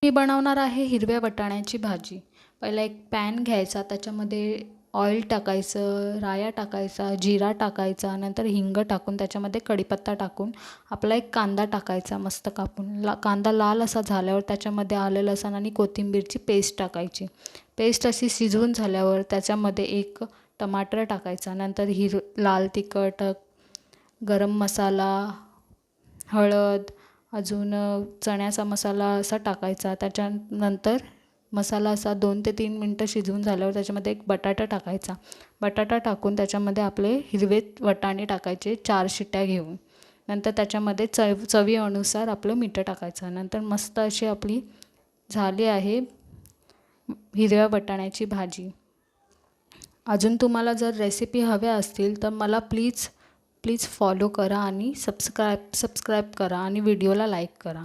मी बनवणार आहे हिरव्या वाटाण्याची भाजी। पहिला एक पॅन घ्यायचा, त्याच्यामध्ये ऑइल टाकायचं, राया टाकायचा, जिरा टाकायचा, नंतर हिंग टाकून त्याच्यामध्ये कढीपत्ता टाकून आपला एक कांदा टाकायचा मस्त कापून। कांदा लाल असा झाल्यावर त्याच्यामध्ये आलं लसूण आणि कोथिंबीरची पेस्ट टाकायची। पेस्ट अशी शिजवून झाल्यावर त्याच्यामध्ये एक टमाटर टाकायचा, नंतर लाल तिखट, गरम मसाला, हळद, अजून चण्याचा मसाला असा टाकायचा। त्याच्यानंतर मसाला असा 2 ते 3 मिनटं शिजवून झाल्यावर त्याच्यामध्ये एक बटाटा टाकायचा। बटाटा टाकून त्याच्यामध्ये आपले हिरवे वाटाणे टाकायचे 4 शिट्ट्या घेऊन। नंतर त्याच्यामध्ये चवीनुसार आपलं मीठ टाकायचं। नंतर मस्त अशी आपली झाली आहे हिरव्या वाटाण्याची भाजी। अजून तुम्हाला जर रेसिपी हव्या असतील तर मला प्लीज फॉलो करा आणि सबस्क्राईब करा आणि व्हिडिओला लाईक करा।